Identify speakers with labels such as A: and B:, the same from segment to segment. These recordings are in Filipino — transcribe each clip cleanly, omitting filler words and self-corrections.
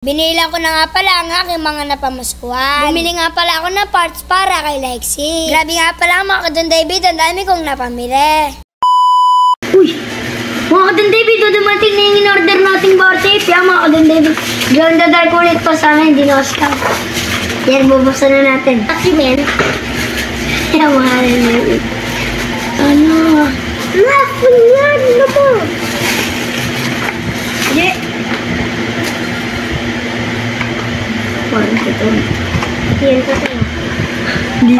A: Binila ko na nga pala ang aking mga napamaskuhan. Bumili nga pala ako ng parts para kay Lexi. Grabe nga pala mga Kadon David, ang dami kong napamili.
B: Uy! Mga Kadon David, dumating na yung in-order nating bar tape. Yan mga Kadon David. Ganda dark ulit pa sana, hindi na scam. Yan, bubuksan na natin. Akimen. Yan mga Kadon David. Ano? Raffle yan! Ano po? Yeah. Parang ito. Yan ka tayo. Dito.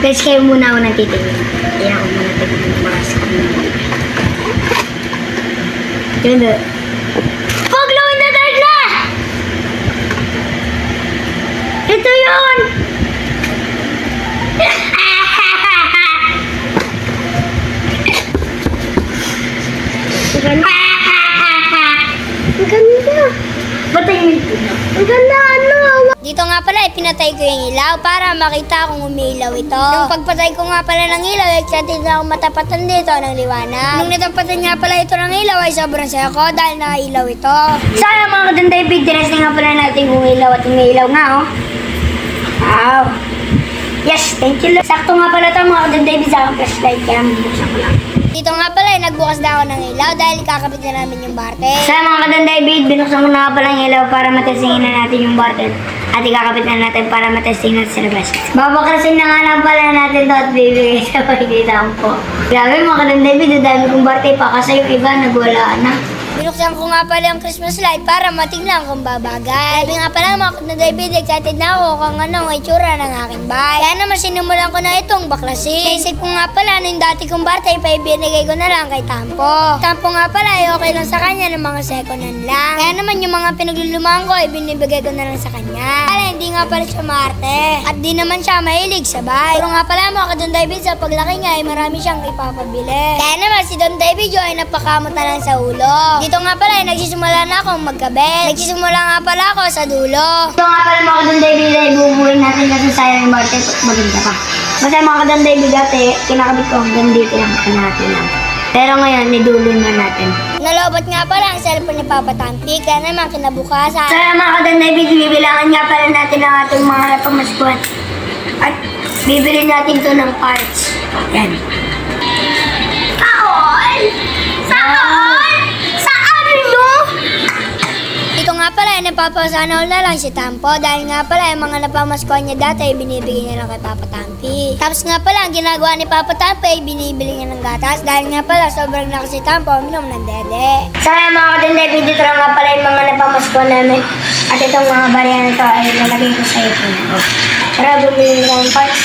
B: Guys, kayo muna ako natitingin. Kaya ako muna titingin ng mga screen. Yun na. Oh, glow in the dark na! Ito yun! Ang ganda! Patay mo ito na. Ang ganda, ano?
A: Dito nga pala, pinatay ko yung ilaw para makita kung umiilaw ito. Nung pagpatay ko nga pala ng ilaw, excited na akong matapatan dito ng liwanag. Nung natapatan nga pala ito ng ilaw, ay sobrang saya ko dahil nakailaw ito.
B: Sana mga Kadon David, tinesting nga pala natin kung ilaw at umiilaw nga, oh. Wow! Yes, thank you. Sakto nga pala ito mga Kadon David sa aking flashlight, kaya mabuksan ko lang.
A: Dito nga pala, nagbukas na ako ng ilaw dahil kakabit na namin yung bartel.
B: Sana mga Kadon David, binuksan ko na nga pala yung ilaw para matestingin na natin yung bartel. At ikakabit na natin para matesting natin sa labas. Babakrasin na nga lang pala natin ito at bibigay sa pagkita po. Grabe mga Kadon David, dami kong bartel pa kasi yung iba nagwala na.
A: Binuksan ko nga pala yung Christmas light para matignan kung babagay. Sabi nga pala mga Kadon David, excited na ako kung anong itsura ng aking bahay. Kaya naman sinimulan ko na itong baklasin. Naisip ko nga pala na yung dati kong bartel pa ibinigay ko na lang kay Tampo. Tampo nga pala ay okay lang sa kanya ng mga second hand lang. Kaya naman yung mga pinaglulumaan ko ay binibigay ko na lang sa kanya. Kaya hindi nga pala siya maarte. At di naman siya mahilig sa bahay. Pero nga pala mga Kadon David, sa paglaki niya ay marami siyang ipapabili. Kaya naman si Don David yung ay napakamot na lang sa ulo. Dito nga pala ay nagsisimula na akong magkabel. Nagsisimula nga pala ako sa dulo.
B: Ito nga pala mga Kadon David ay bubuhin natin kasi sayang yung bartel at maganda pa. Kasi mga Kadon David dati, kinakabit ko hanggang dito lang natin lang. Pero ngayon, nidulo na natin.
A: Nalobat nga pala ang cellphone ni Papa Tampi, kaya naman kinabukasan.
B: Kaya mga Kadon David, bibilangan nga pala natin ang ating mga napamaskuhan. At bibili natin to ng parts. Yan. Saan? Saan? Saan mo?
A: Ito nga pala, napapasanaw na lang si Tampo dahil nga pala yung mga napamaskuhan niya dati ay binibigay niya lang kay Papa Tampi. Tapos nga pala, ang ginagawa ni Papa Tampi ay binibili niya ng gatas dahil nga pala sobrang lakas si Tampo uminom ng dede.
B: Sana mga Kadon David, dito lang nga pala yung mga napamaskuhan namin. At itong mga barya na ito ay lalagay ko sa iPhone ko. Tara, bumili ng parts.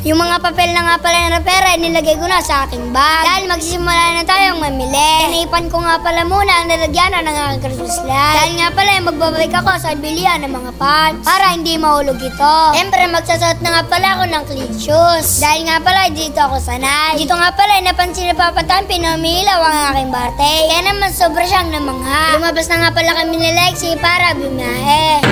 A: Yung mga papel na nga pala ng pera, nilagay ko na sa aking bag. Dahil magsisimula na tayong mamili. Inaipan ko nga pala muna ang lalagyanan ng aking Christmas light. Dahil nga pala magbabalik ako sa bilihan ng mga parts para hindi mahulog ito. Siyempre magsasuot na nga pala ako ng clean shoes. Dahil nga pala dito ako sanay. Dito nga pala napansin na Papa Tampi na umiilaw ang aking bartel. Kaya naman sobra siyang namangha. Lumabas na nga pala kami ni Lexi para bumiyahe.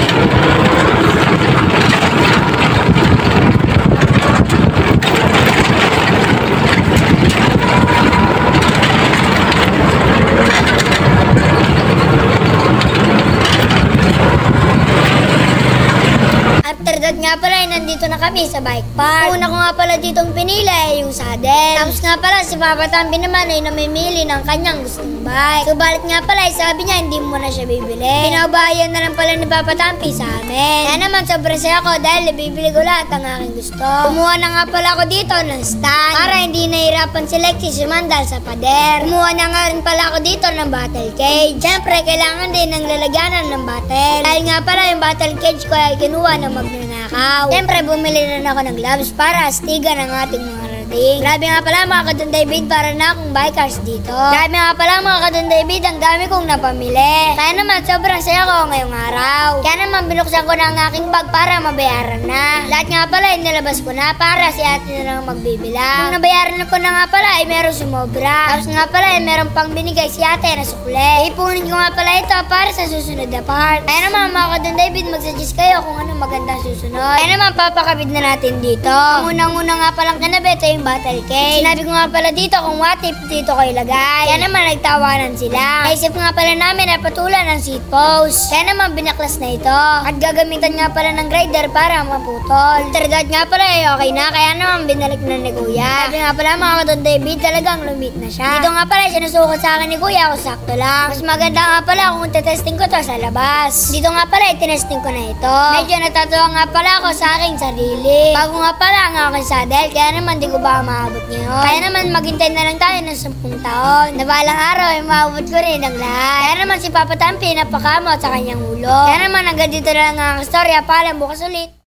A: Nga pala, nandito na kami sa bike park. Una ko nga pala ditong pinili ay yung saddle. Tapos nga pala, si Papa Tampi naman ay namimili ng kanyang gustong bike. Subalit nga pala, sabi niya hindi mo na siya bibili. Pinabayan na lang pala ni Papa Tampi sa amin. Kaya naman, sobrang saya ko dahil bibili ko lahat ang aking gusto. Kumuha na nga pala ako dito ng stand para hindi nahirapan si Lexi sumandal sa pader. Kumuha na nga rin pala ako dito ng battle cage. Siyempre, kailangan din ng lalagyanan ng battle. Dahil nga pala, yung battle cage ko ay kinuha ng magnanakaw. Siyempre, bumili na ako ng gloves para astigan ang ating mga rating. Grabe nga pala mga Kadon David, para na akong bikers dito. Grabe nga pala mga Kadon David, ang dami kong napamili. Kaya naman, sobrang saya ko ngayong araw. Kaya naman, binuksan ko na ang aking bag para mabayaran na. Lahat nga pala, inilabas ko na para si ate na lang magbibilang. Nung nabayaran ko na nga pala, ay meron sumobra. Tapos nga pala, ay meron pang binigay si ate na sukle. Ipunin ko nga pala ito para sa susunod na part. Kaya naman mga Kadon David, mag-suggest kayo kung ano magandang susunod. Kaya naman papakabit na natin dito. Unang-una nga palang kinabit ay yung yung bottle cake. Sinabi ko nga pala dito kung what if dito ko ilagay. Kaya naman nagtawanan sila. Naisip nga pala namin na patulan ng seat post. Kaya naman binaklas na ito. At gagamitan nga pala ng grinder para maputol. After that nga pala okay na. Kaya naman binalik na ni Kuya. Sabi nga pala mga Kadon David, talagang lumit na siya. Dito nga pala sinusukot sa akin ni Kuya kung sakto lang. Mas maganda nga pala kung testing ko to sa labas. Dito nga pala tinesting ko na ito. Medyo natatawa nga pala ako sa aking sarili. Bago nga pala ang aking saddle, kaya naman di ko ba maabot ngayon. Kaya naman maghintay na lang tayo ng 10 taon. Na balang araw ay maabot ko rin ang lahat. Kaya naman si Papa Tampi napakamot sa kanyang ulo. Kaya naman hanggang dito na lang ang storya. Paalam, bukas ulit.